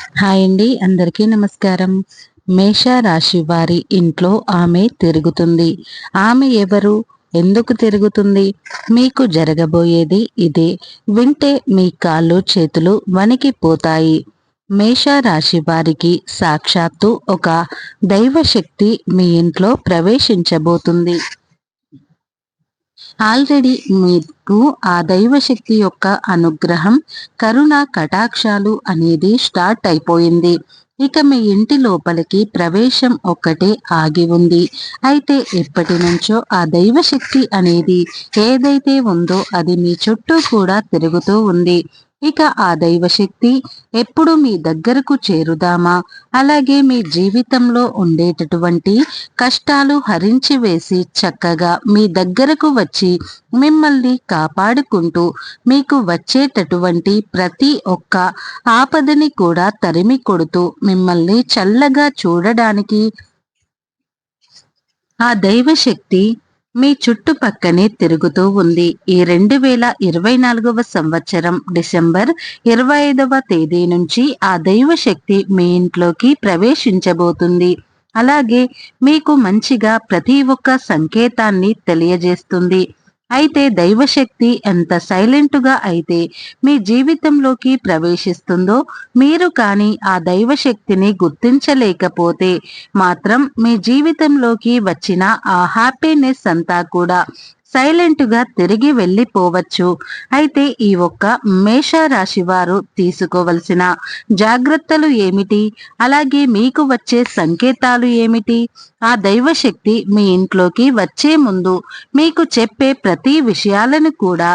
Hi అండి, అందరికీ నమస్కారం. మేష రాశి వారి ఇంట్లో ఆమె తిరుగుతుంది. ఆమె ఎవరు? ఎందుకు తిరుగుతుంది? మీకు జరగబోయేది ఇదే. వింటే మీ కాళ్ళు చేతులు వణికిపోతాయి. మేష రాశి వారికి సాక్షాత్తు ఒక దైవశక్తి మీ ఇంట్లో ప్రవేశించబోతుంది. ఆల్రెడీ మీకు ఆ దైవశక్తి యొక్క అనుగ్రహం, కరుణ, కటాక్షాలు అనేది స్టార్ట్ అయిపోయింది. ఇక మీ ఇంటి లోపలికి ప్రవేశం ఒక్కటే ఆగి ఉంది. అయితే ఎప్పటి నుంచో ఆ దైవశక్తి అనేది ఏదైతే ఉందో అది మీ చుట్టూ కూడా తిరుగుతూ ఉంది. ఇక ఆ దైవశక్తి ఎప్పుడు మీ దగ్గరకు చేరుదామా, అలాగే మీ జీవితంలో ఉండేటటువంటి కష్టాలు హరించి వేసి చక్కగా మీ దగ్గరకు వచ్చి మిమ్మల్ని కాపాడుకుంటూ మీకు వచ్చేటటువంటి ప్రతి ఒక్క ఆపదని కూడా తరిమి కొడుతూ మిమ్మల్ని చల్లగా చూడడానికి ఆ దైవశక్తి మీ చుట్టుపక్కనే తిరుగుతూ ఉంది. ఈ 2024వ సంవత్సరం డిసెంబర్ 25వ తేదీ నుంచి ఆ దైవశక్తి మీ ఇంట్లోకి ప్రవేశించబోతుంది. అలాగే మీకు మంచిగా ప్రతి ఒక్క సంకేతాన్ని తెలియజేస్తుంది. అయితే దైవశక్తి ఎంత సైలెంటుగా అయితే మీ జీవితంలోకి ప్రవేశిస్తుందో, మీరు కానీ ఆ దైవశక్తిని గుర్తించలేకపోతే మాత్రం మీ జీవితంలోకి వచ్చిన ఆ హ్యాపీనెస్ అంతా కూడా సైలెంట్గా తిరిగి వెళ్ళిపోవచ్చు. అయితే ఈ ఒక్క మేష రాశి వారు తీసుకోవలసిన జాగ్రత్తలు ఏమిటి, అలాగే మీకు వచ్చే సంకేతాలు ఏమిటి, ఆ దైవశక్తి మీ ఇంట్లోకి వచ్చే ముందు మీకు చెప్పే ప్రతి విషయాలను కూడా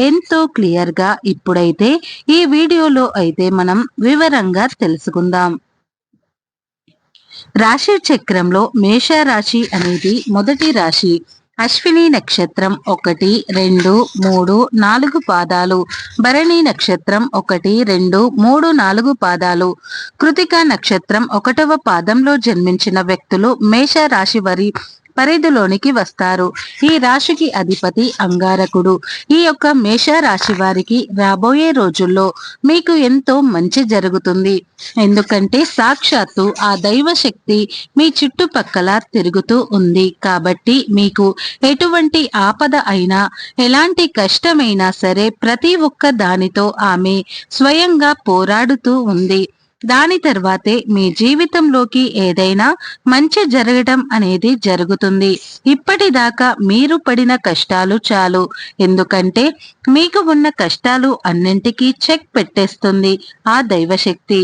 ఎంతో క్లియర్గా ఇప్పుడైతే ఈ వీడియోలో అయితే మనం వివరంగా తెలుసుకుందాం. రాశి చక్రంలో మేషరాశి అనేది మొదటి రాశి. అశ్విని నక్షత్రం 1, 2, 3, 4 పాదాలు, భరణి నక్షత్రం 1, 2, 3, 4 పాదాలు, కృతిక నక్షత్రం 1వ పాదంలో జన్మించిన వ్యక్తులు మేష రాశి వారి పరిధిలోనికి వస్తారు. ఈ రాశికి అధిపతి అంగారకుడు. ఈ యొక్క మేష రాశి వారికి రాబోయే రోజుల్లో మీకు ఎంతో మంచి జరుగుతుంది. ఎందుకంటే సాక్షాత్తు ఆ దైవశక్తి మీ చుట్టుపక్కల తిరుగుతూ ఉంది. కాబట్టి మీకు ఎటువంటి ఆపద అయినా, ఎలాంటి కష్టమైనా సరే ప్రతి ఒక్క దానితో ఆమె స్వయంగా పోరాడుతూ ఉంది. దాని తర్వాతే మీ జీవితంలోకి ఏదైనా మంచి జరగటం అనేది జరుగుతుంది. ఇప్పటిదాకా మీరు పడిన కష్టాలు చాలు. ఎందుకంటే మీకు ఉన్న కష్టాలు అన్నింటికీ చెక్ పెట్టేస్తుంది ఆ దైవశక్తి.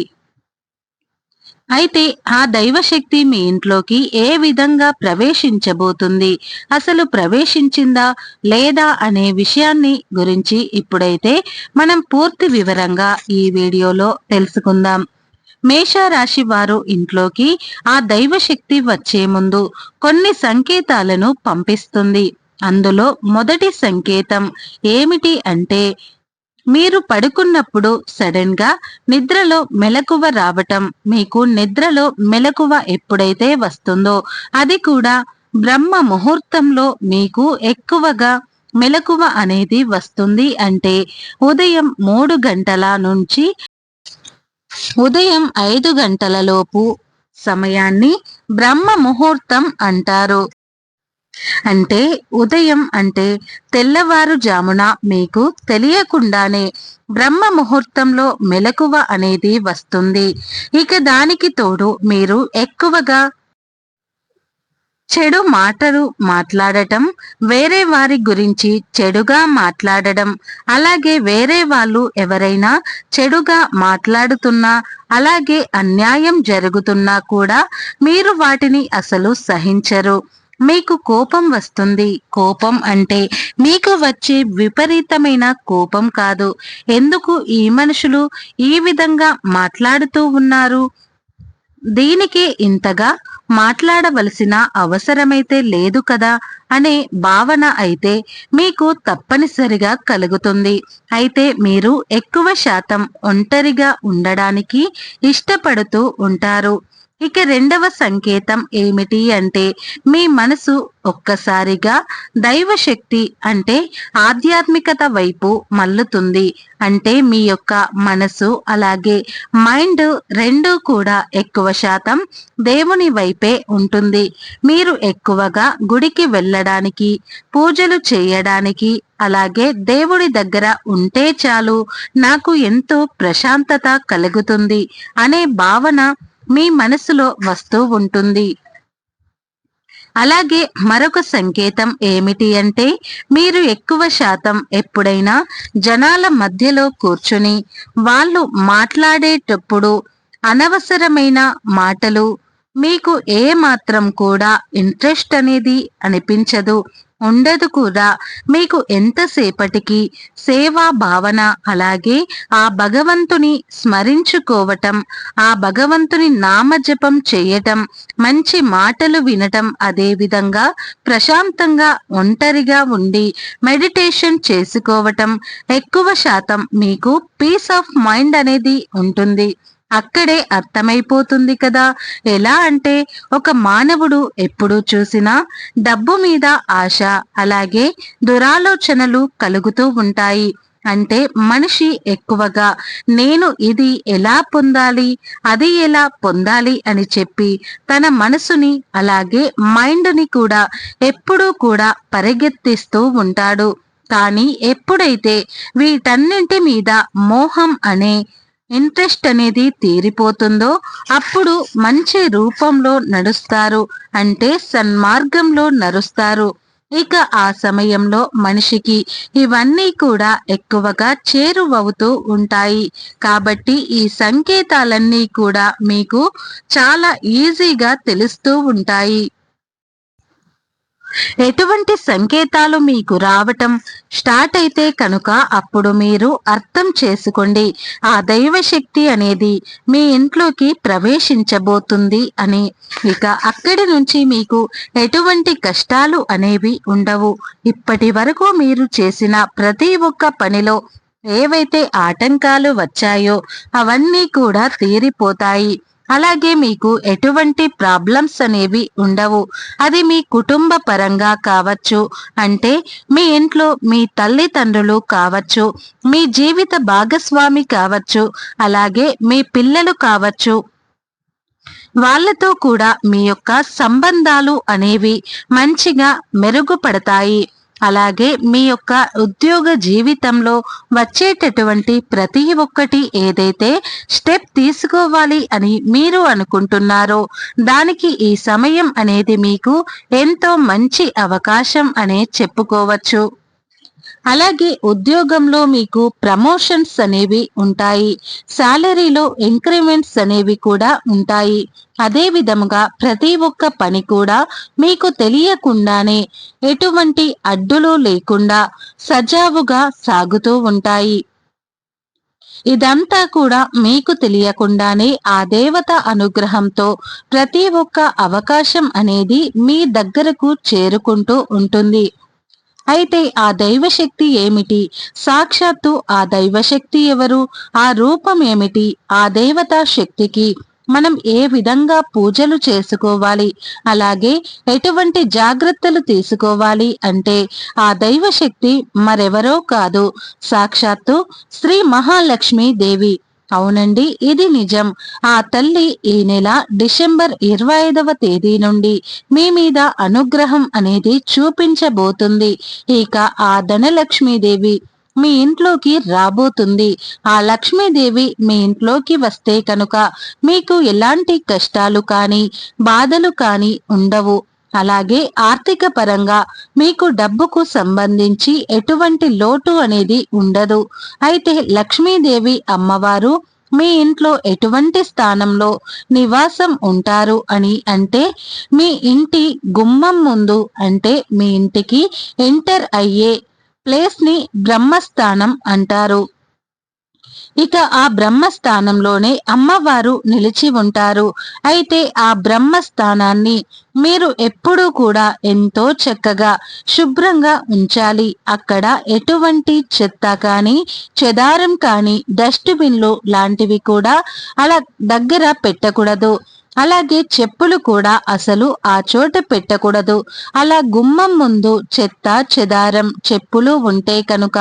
అయితే ఆ దైవశక్తి మీ ఇంట్లోకి ఏ విధంగా ప్రవేశించబోతుంది, అసలు ప్రవేశించిందా లేదా అనే విషయాన్ని గురించి ఇప్పుడైతే మనం పూర్తి వివరంగా ఈ వీడియోలో తెలుసుకుందాం. మేష రాశి వారు ఇంట్లోకి ఆ దైవశక్తి వచ్చే ముందు కొన్ని సంకేతాలను పంపిస్తుంది. అందులో మొదటి సంకేతం ఏమిటి అంటే, మీరు పడుకున్నప్పుడు సడన్ గా నిద్రలో మెలకువ రావటం. మీకు నిద్రలో మెలకువ ఎప్పుడైతే వస్తుందో, అది కూడా బ్రహ్మ ముహూర్తంలో మీకు ఎక్కువగా మెలకువ అనేది వస్తుంది. అంటే ఉదయం 3 గంటల నుంచి ఉదయం 5 గంటల లోపు సమయాన్ని బ్రహ్మ ముహూర్తం అంటారు. అంటే ఉదయం అంటే తెల్లవారుజామున మీకు తెలియకుండానే బ్రహ్మ ముహూర్తంలో మెలకువ అనేది వస్తుంది. ఇక దానికి తోడు మీరు ఎక్కువగా చెడు మాటలు మాట్లాడటం, వేరే వారి గురించి చెడుగా మాట్లాడడం, అలాగే వేరే వాళ్ళు ఎవరైనా చెడుగా మాట్లాడుతున్నా, అలాగే అన్యాయం జరుగుతున్నా కూడా మీరు వాటిని అసలు సహించరు. మీకు కోపం వస్తుంది. కోపం అంటే మీకు వచ్చే విపరీతమైన కోపం కాదు. ఎందుకు ఈ మనుషులు ఈ విధంగా మాట్లాడుతూ ఉన్నారు, దీనికి ఇంతగా మాట్లాడవలసిన అవసరమైతే లేదు కదా అనే భావన అయితే మీకు తప్పనిసరిగా కలుగుతుంది. అయితే మీరు ఎక్కువ శాతం ఒంటరిగా ఉండడానికి ఇష్టపడుతూ ఉంటారు. ఇక రెండవ సంకేతం ఏమిటి అంటే మీ మనసు ఒక్కసారిగా దైవశక్తి అంటే ఆధ్యాత్మికత వైపు మల్లుతుంది. అంటే మీ యొక్క మనసు అలాగే మైండ్ రెండు కూడా ఎక్కువ శాతం దేవుని వైపే ఉంటుంది. మీరు ఎక్కువగా గుడికి వెళ్ళడానికి, పూజలు చేయడానికి అలాగే దేవుడి దగ్గర ఉంటే చాలు, నాకు ఎంతో ప్రశాంతత కలుగుతుంది అనే భావన మీ మనసులో వస్తూ ఉంటుంది. అలాగే మరొక సంకేతం ఏమిటి అంటే మీరు ఎక్కువ శాతం ఎప్పుడైనా జనాల మధ్యలో కూర్చుని వాళ్ళు మాట్లాడేటప్పుడు అనవసరమైన మాటలు మీకు ఏ మాత్రం కూడా ఇంట్రెస్ట్ అనేది అనిపించదు, ఉండదు కూడా. మీకు ఎంతసేపటికి సేవా భావన అలాగే ఆ భగవంతుని స్మరించుకోవటం, ఆ భగవంతుని నామజపం చేయటం, మంచి మాటలు వినటం, అదే విధంగా ప్రశాంతంగా ఒంటరిగా ఉండి మెడిటేషన్ చేసుకోవటం ఎక్కువ శాతం మీకు పీస్ ఆఫ్ మైండ్ అనేది ఉంటుంది. అక్కడే అర్థమైపోతుంది కదా. ఎలా అంటే ఒక మానవుడు ఎప్పుడు చూసినా డబ్బు మీద ఆశ అలాగే దురాలోచనలు కలుగుతూ ఉంటాయి. అంటే మనిషి ఎక్కువగా నేను ఇది ఎలా పొందాలి, అది ఎలా పొందాలి అని చెప్పి తన మనసుని అలాగే మైండ్ని కూడా ఎప్పుడూ కూడా పరిగెత్తిస్తూ ఉంటాడు. కానీ ఎప్పుడైతే వీటన్నింటి మీద మోహం అనే ఇంట్రెస్ట్ అనేది తీరిపోతుందో అప్పుడు మంచి రూపంలో నడుస్తారు, అంటే సన్మార్గంలో నడుస్తారు. ఇక ఆ సమయంలో మనిషికి ఇవన్నీ కూడా ఎక్కువగా చేరువవుతూ ఉంటాయి. కాబట్టి ఈ సంకేతాలన్నీ కూడా మీకు చాలా ఈజీగా తెలుస్తూ ఉంటాయి. ఎటువంటి సంకేతాలు మీకు రావటం స్టార్ట్ అయితే కనుక అప్పుడు మీరు అర్థం చేసుకోండి, ఆ దైవశక్తి అనేది మీ ఇంట్లోకి ప్రవేశించబోతుంది అని. ఇక అక్కడి నుంచి మీకు ఎటువంటి కష్టాలు అనేవి ఉండవు. ఇప్పటి వరకు మీరు చేసిన ప్రతి ఒక్క పనిలో ఏవైతే ఆటంకాలు వచ్చాయో అవన్నీ కూడా తీరిపోతాయి. అలాగే మీకు ఎటువంటి ప్రాబ్లమ్స్ అనేవి ఉండవు. అది మీ కుటుంబ పరంగా కావచ్చు, అంటే మీ ఇంట్లో మీ తల్లిదండ్రులు కావచ్చు, మీ జీవిత భాగస్వామి కావచ్చు, అలాగే మీ పిల్లలు కావచ్చు, వాళ్ళతో కూడా మీ యొక్క సంబంధాలు అనేవి మంచిగా మెరుగుపడతాయి. అలాగే మీ యొక్క ఉద్యోగ జీవితంలో వచ్చేటటువంటి ప్రతి ఒక్కటి ఏదైతే స్టెప్ తీసుకోవాలి అని మీరు అనుకుంటున్నారో దానికి ఈ సమయం అనేది మీకు ఎంతో మంచి అవకాశం అనే చెప్పుకోవచ్చు. అలాగే ఉద్యోగంలో మీకు ప్రమోషన్స్ అనేవి ఉంటాయి, శాలరీలో ఇంక్రిమెంట్స్ అనేవి కూడా ఉంటాయి. అదే విధముగా ప్రతి ఒక్క పని కూడా మీకు తెలియకుండానే ఎటువంటి అడ్డులు లేకుండా సజావుగా సాగుతూ ఉంటాయి. ఇదంతా కూడా మీకు తెలియకుండానే ఆ దేవత అనుగ్రహంతో ప్రతి ఒక్క అవకాశం అనేది మీ దగ్గరకు చేరుకుంటూ ఉంటుంది. అయితే ఆ దైవశక్తి ఏమిటి, సాక్షాత్తు ఆ దైవశక్తి ఎవరు, ఆ రూపం ఏమిటి, ఆ దేవతా శక్తికి మనం ఏ విధంగా పూజలు చేసుకోవాలి, అలాగే ఎటువంటి జాగ్రత్తలు తీసుకోవాలి అంటే ఆ దైవశక్తి మరెవరో కాదు, సాక్షాత్తు శ్రీ మహాలక్ష్మీ దేవి. అవునండి, ఇది నిజం. ఆ తల్లి ఈ నెల డిసెంబర్ 25వ తేదీ నుండి మీ మీద అనుగ్రహం అనేది చూపించబోతుంది. ఇక ఆ ధనలక్ష్మీదేవి మీ ఇంట్లోకి రాబోతుంది. ఆ లక్ష్మీదేవి మీ ఇంట్లోకి వస్తే కనుక మీకు ఎలాంటి కష్టాలు కానీ బాధలు కానీ ఉండవు. అలాగే ఆర్థిక పరంగా మీకు డబ్బుకు సంబంధించి ఎటువంటి లోటు అనేది ఉండదు. అయితే లక్ష్మీదేవి అమ్మవారు మీ ఇంట్లో ఎటువంటి స్థానంలో నివాసం ఉంటారు అని అంటే మీ ఇంటి గుమ్మం ముందు, అంటే మీ ఇంటికి ఎంటర్ అయ్యే ప్లేస్ ని బ్రహ్మస్థానం అంటారు. ఇక ఆ బ్రహ్మస్థానంలోనే అమ్మవారు నిలిచి ఉంటారు. అయితే ఆ బ్రహ్మస్థానాన్ని మీరు ఎప్పుడూ కూడా ఎంతో చక్కగా శుభ్రంగా ఉంచాలి. అక్కడ ఎటువంటి చెత్త కానీ చెదారం కానీ డస్ట్బిన్లు లాంటివి కూడా అలా దగ్గర పెట్టకూడదు. అలాగే చెప్పులు కూడా అసలు ఆ చోట పెట్టకూడదు. అలా గుమ్మం ముందు చెత్త చెదారం చెప్పులు ఉంటే కనుక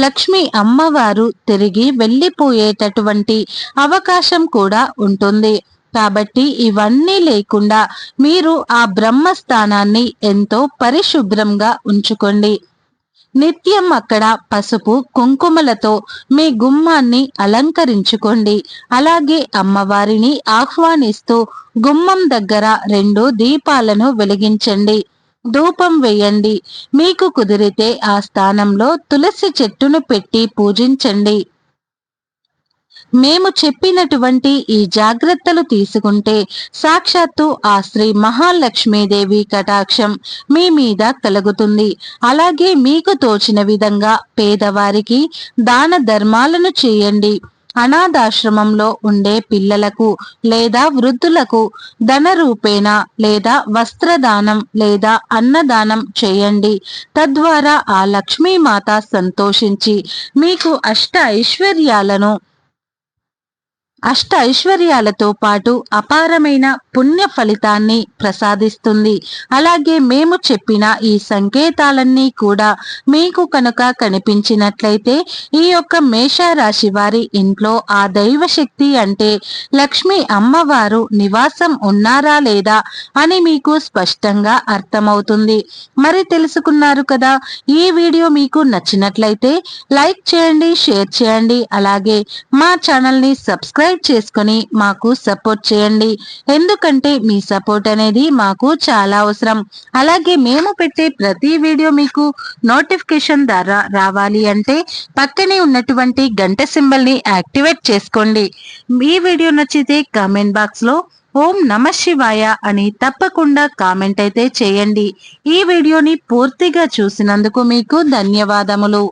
లక్ష్మి అమ్మవారు తిరిగి వెళ్ళిపోయేటటువంటి అవకాశం కూడా ఉంటుంది. కాబట్టి ఇవన్నీ లేకుండా మీరు ఆ బ్రహ్మస్థానాన్ని ఎంతో పరిశుభ్రంగా ఉంచుకోండి. నిత్యం అక్కడ పసుపు కుంకుమలతో మీ గుమ్మాన్ని అలంకరించుకోండి. అలాగే అమ్మవారిని ఆహ్వానిస్తూ గుమ్మం దగ్గర 2 దీపాలను వెలిగించండి. ధూపం వేయండి. మీకు కుదిరితే ఆ స్థానంలో తులసి చెట్టును పెట్టి పూజించండి. మేము చెప్పినటువంటి ఈ జాగ్రత్తలు తీసుకుంటే సాక్షాత్తు ఆ శ్రీ మహాలక్ష్మీదేవి కటాక్షం మీ మీద కలుగుతుంది. అలాగే మీకు తోచిన విధంగా పేదవారికి దాన ధర్మాలను చేయండి. అనాథాశ్రమంలో ఉండే పిల్లలకు లేదా వృద్ధులకు ధన రూపేణ లేదా వస్త్రదానం లేదా అన్నదానం చేయండి. తద్వారా ఆ లక్ష్మీమాత సంతోషించి మీకు అష్ట ఐశ్వర్యాలతో పాటు అపారమైన పుణ్య ఫలితాన్ని ప్రసాదిస్తుంది. అలాగే మేము చెప్పిన ఈ సంకేతాలన్నీ కూడా మీకు కనుక కనిపించినట్లయితే ఈ యొక్క మేషరాశి వారి ఇంట్లో ఆ దైవశక్తి అంటే లక్ష్మీ అమ్మవారు నివాసం ఉన్నారా లేదా అని మీకు స్పష్టంగా అర్థమవుతుంది. మరి తెలుసుకున్నారు కదా. ఈ వీడియో మీకు నచ్చినట్లయితే లైక్ చేయండి, షేర్ చేయండి. అలాగే మా ఛానల్ని సబ్స్క్రైబ్ చేసుకొని మాకు సపోర్ట్ చేయండి. ఎందుకంటే మీ సపోర్ట్ అనేది మాకు చాలా అవసరం. అలాగే మేము పెట్టే ప్రతి వీడియో మీకు నోటిఫికేషన్ ద్వారా రావాలి అంటే పక్కనే ఉన్నటువంటి గంట సింబల్ ని యాక్టివేట్ చేసుకోండి. ఈ వీడియో నచ్చితే కామెంట్ బాక్స్ లో ఓం నమ శివాయ అని తప్పకుండా కామెంట్ అయితే చేయండి. ఈ వీడియోని పూర్తిగా చూసినందుకు మీకు ధన్యవాదములు.